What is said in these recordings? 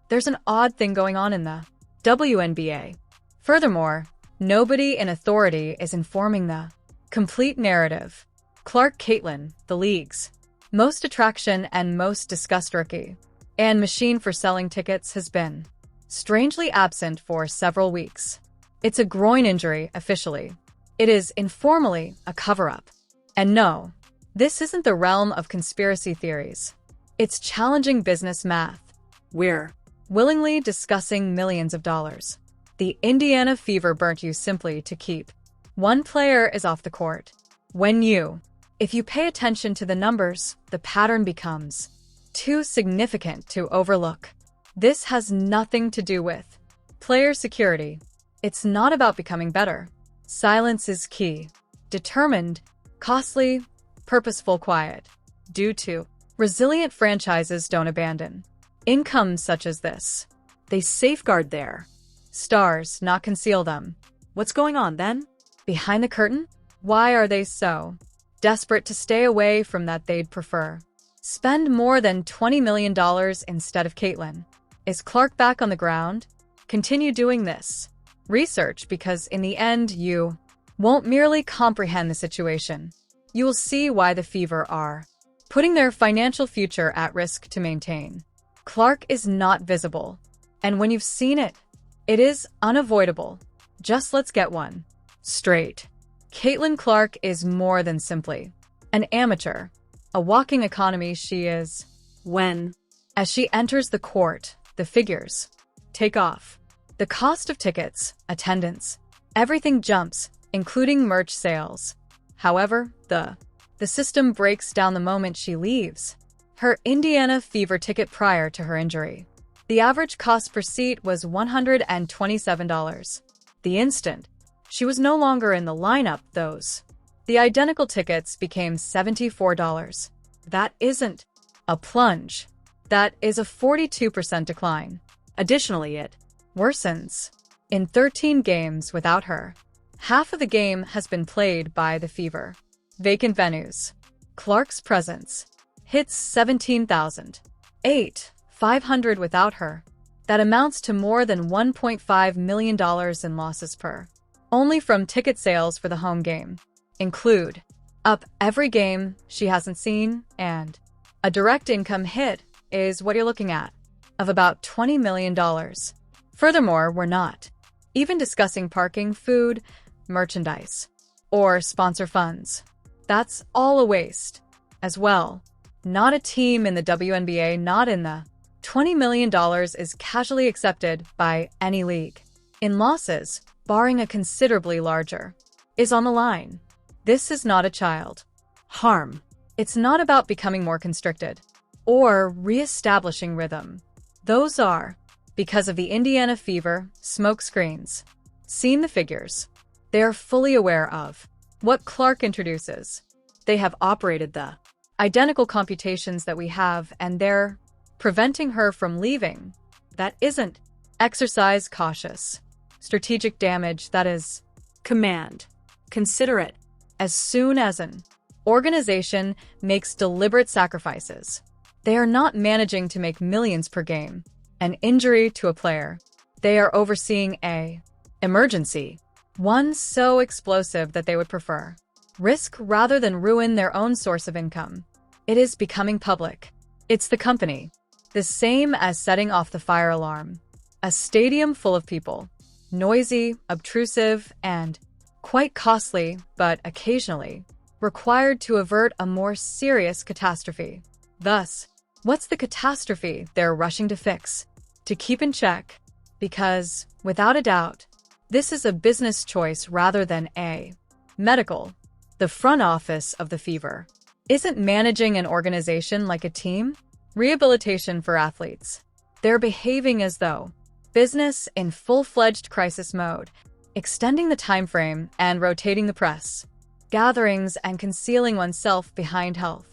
there's an odd thing going on in the WNBA. Furthermore, nobody in authority is informing the complete narrative. Clark Caitlin, the league's most attraction and most discussed rookie, and machine for selling tickets, has been strangely absent for several weeks. It's a groin injury officially. It is informally a cover-up. And no, this isn't the realm of conspiracy theories. It's challenging business math. We're willingly discussing millions of dollars. The Indiana Fever burnt you simply to keep one player is off the court. If you pay attention to the numbers, the pattern becomes too significant to overlook. This has nothing to do with player security. It's not about becoming better. Silence is key. Determined, costly, purposeful quiet. Due to resilient franchises don't abandon incomes such as this. They safeguard their stars, not conceal them. What's going on then? Behind the curtain? Why are they so desperate to stay away from that they'd prefer spend more than $20 million instead of Caitlin? Is Clark back on the ground? Continue doing this research, because in the end you won't merely comprehend the situation. You will see why the Fever are putting their financial future at risk to maintain. Clark is not visible, and when you've seen it, it is unavoidable. Just let's get one straight. Caitlin Clark is more than simply an amateur, a walking economy. She is. As she enters the court, the figures take off. The cost of tickets, attendance, everything jumps, including merch sales. However, the system breaks down the moment she leaves her Indiana Fever ticket prior to her injury. The average cost per seat was $127. The instant she was no longer in the lineup, the identical tickets became $74. That isn't a plunge. That is a 42% decline. Additionally, it worsens. In 13 games without her, half of the game has been played by the Fever. Vacant venues. Clark's presence hits 17,500 without her. That amounts to more than $1.5 million in losses only from ticket sales for the home game. Include up every game she hasn't seen, and a direct income hit is what you're looking at, of about $20 million. Furthermore, we're not even discussing parking, food, merchandise, or sponsor funds. That's all a waste as well. Not a team in the WNBA, not in the $20 million is casually accepted by any league. In losses, barring a considerably larger, is on the line. This is not a child harm. It's not about becoming more constricted or re-establishing rhythm. Those are, because of the Indiana Fever, smoke screens. Seen the figures. They are fully aware of what Clark introduces. They have operated the identical computations that we have, and they're preventing her from leaving. That isn't exercise cautious. Strategic damage, that is command. Consider it. As soon as an organization makes deliberate sacrifices, they are not managing to make millions per game. An injury to a player, they are overseeing a emergency, one so explosive that they would prefer risk rather than ruin their own source of income. It is becoming public. It's the company. The same as setting off the fire alarm. A stadium full of people. Noisy, obtrusive, and quite costly, but occasionally required to avert a more serious catastrophe. Thus, what's the catastrophe they're rushing to fix, to keep in check? Because, without a doubt, this is a business choice rather than a medical. The front office of the Fever isn't managing an organization like a team. Rehabilitation for athletes. They're behaving as though business in full-fledged crisis mode, extending the time frame and rotating the press, gatherings and concealing oneself behind health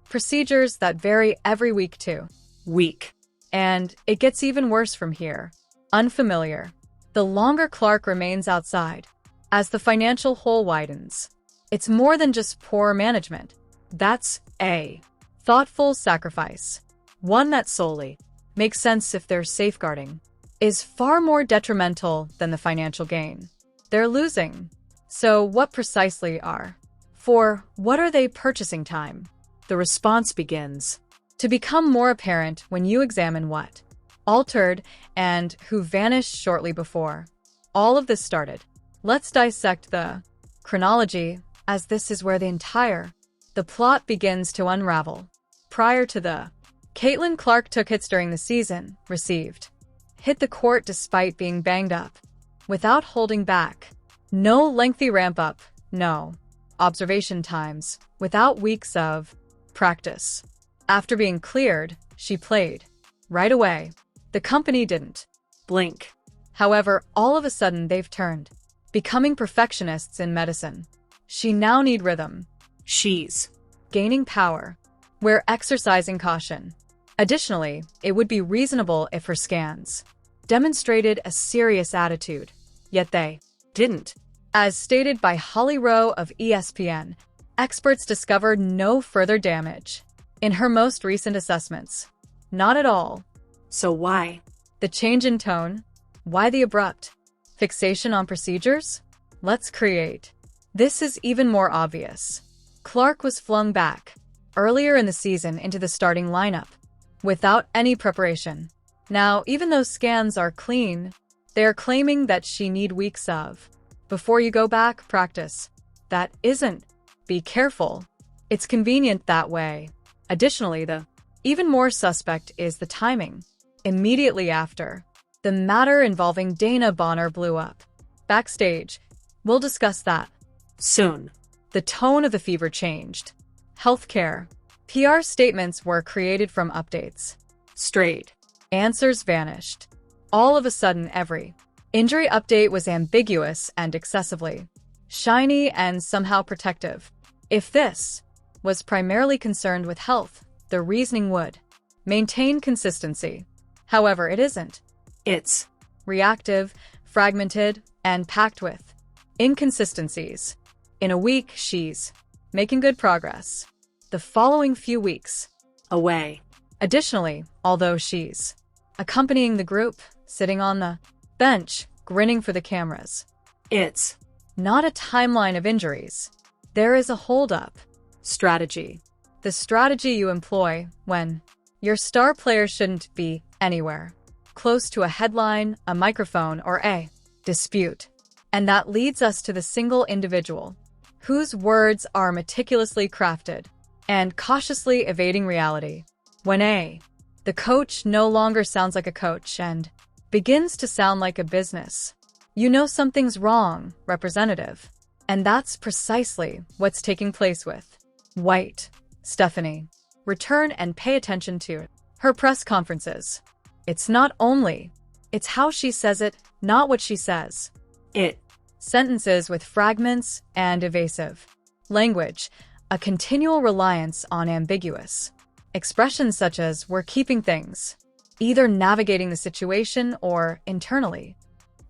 procedures that vary every week to week. And it gets even worse from here. Unfamiliar. The longer Clark remains outside, as the financial hole widens, it's more than just poor management. That's a thoughtful sacrifice. One that solely makes sense if their safeguarding is far more detrimental than the financial gain they're losing. So what precisely are? For what are they purchasing time? The response begins to become more apparent when you examine what altered and who vanished shortly before all of this started. Let's dissect the chronology, as this is where the plot begins to unravel. Prior to the Caitlin Clark took hits during the season, hit the court despite being banged up, without holding back. No lengthy ramp-up, no observation times, without weeks of practice. After being cleared, she played right away. The company didn't blink. However, all of a sudden they've turned, becoming perfectionists in medicine. She now need rhythm. She's gaining power. We're exercising caution. Additionally, it would be reasonable if her scans demonstrated a serious attitude, yet they didn't. As stated by Holly Rowe of ESPN, experts discovered no further damage in her most recent assessments. Not at all. So why the change in tone? Why the abrupt fixation on procedures? Let's create. This is even more obvious. Clark was flung back earlier in the season into the starting lineup without any preparation. Now, even though scans are clean, they are claiming that she need weeks of before you go back practice. That isn't. Be careful. It's convenient that way. Additionally, the even more suspect is the timing. Immediately after the matter involving Dana Bonner blew up backstage. We'll discuss that soon. The tone of the fever changed. Healthcare. PR statements were created from updates. Straight answers vanished. All of a sudden, every injury update was ambiguous and excessively shiny and somehow protective. If this was primarily concerned with health, the reasoning would maintain consistency. However, it isn't. It's reactive, fragmented, and packed with inconsistencies. In a week, she's making good progress. The following few weeks, away. Additionally, although she's accompanying the group, sitting on the bench, grinning for the cameras, it's not a timeline of injuries. There is a hold-up strategy. The strategy you employ when your star player shouldn't be anywhere close to a headline, a microphone, or a dispute. And that leads us to the single individual whose words are meticulously crafted and cautiously evading reality. When the coach no longer sounds like a coach and begins to sound like a business, you know something's wrong, representative. And that's precisely what's taking place with White. Stephanie, return and pay attention to her press conferences. It's not only, it's how she says it, not what she says. It sentences with fragments and evasive language, a continual reliance on ambiguous expressions such as "we're keeping things," either navigating the situation or internally.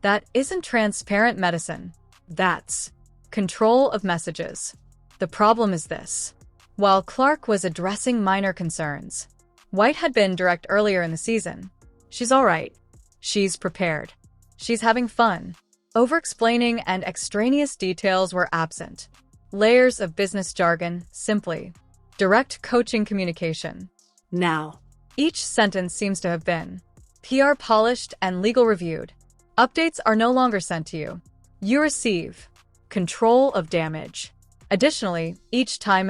That isn't transparent medicine. That's control of messages. The problem is this. While Clark was addressing minor concerns, White had been direct earlier in the season. She's all right. She's prepared. She's having fun. Over-explaining and extraneous details were absent. Layers of business jargon, simply direct coaching communication. Now, each sentence seems to have been PR polished and legal reviewed. Updates are no longer sent to you. You receive control of damage. Additionally, each time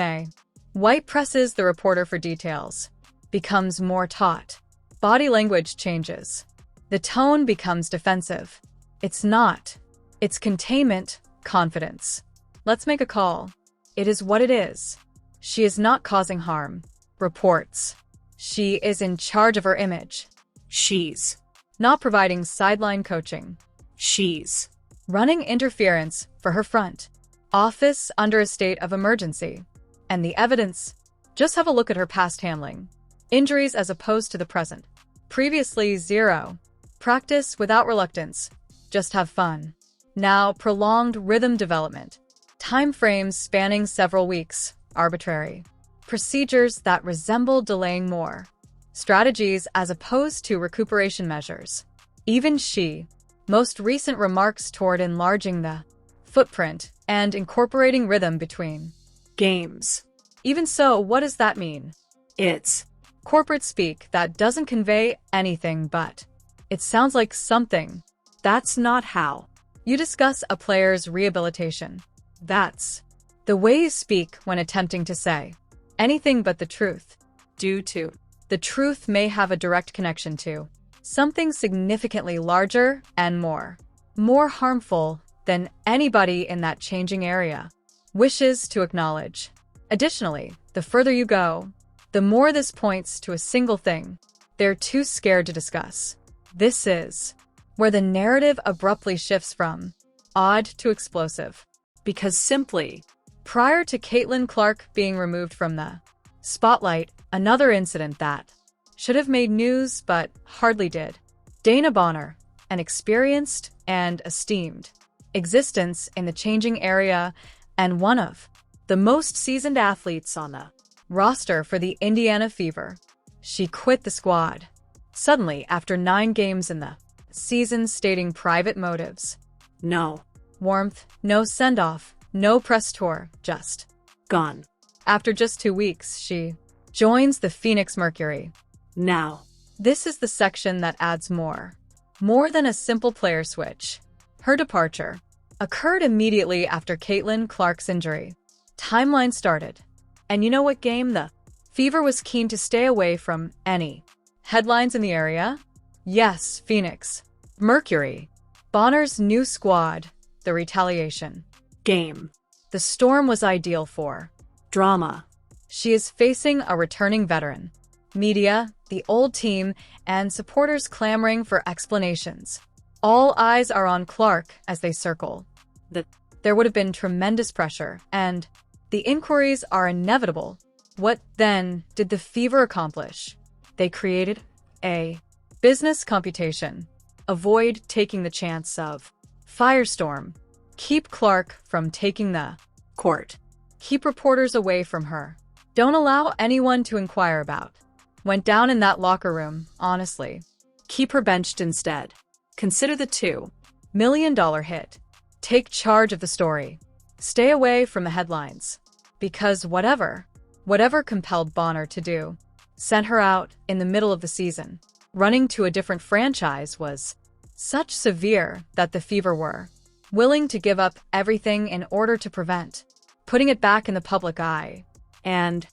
White presses the reporter for details, becomes more taut. Body language changes. The tone becomes defensive. It's not. It's containment, confidence. Let's make a call. It is what it is. She is not causing harm. Reports. She is in charge of her image. She's not providing sideline coaching. She's running interference for her front office under a state of emergency. And the evidence? Just have a look at her past handling. Injuries as opposed to the present. Previously, 0. Practice without reluctance. Just have fun. Now, prolonged rhythm development. Time frames spanning several weeks. Arbitrary procedures that resemble delaying more strategies as opposed to recuperation measures. Even she, most recent remarks toward enlarging the footprint and incorporating rhythm between games. Even so, what does that mean? It's corporate speak that doesn't convey anything, but it sounds like something. That's not how you discuss a player's rehabilitation. That's the way you speak when attempting to say anything but the truth. Due to the truth may have a direct connection to something significantly larger and more harmful than anybody in that changing area wishes to acknowledge. Additionally, the further you go, the more this points to a single thing they're too scared to discuss. This is where the narrative abruptly shifts from odd to explosive. Because simply, prior to Caitlin Clark being removed from the spotlight, another incident that should have made news but hardly did. Dana Bonner, an experienced and esteemed existence in the changing area and one of the most seasoned athletes on the roster for the Indiana Fever. She quit the squad suddenly after 9 games in the season, stating private motives. No warmth, no send-off, no press tour, just gone. After just 2 weeks, she joins the Phoenix Mercury. Now, this is the section that adds more than a simple player switch. Her departure occurred immediately after Caitlin Clark's injury. Timeline started. And you know what game? The Fever was keen to stay away from any headlines in the area? Yes, Phoenix Mercury. Bonner's new squad, the retaliation game. The Storm was ideal for drama. She is facing a returning veteran. Media, the old team, and supporters clamoring for explanations. All eyes are on Clark as they circle. There would have been tremendous pressure, and the inquiries are inevitable. What, then, did the Fever accomplish? They created a business computation. Avoid taking the chance of firestorm. Keep Clark from taking the court. Keep reporters away from her. Don't allow anyone to inquire about went down in that locker room, honestly. Keep her benched instead. Consider the $2 million hit. Take charge of the story. Stay away from the headlines. Because whatever compelled Bonner to do, sent her out in the middle of the season. Running to a different franchise was such severe that the Fever were willing to give up everything in order to prevent putting it back in the public eye. And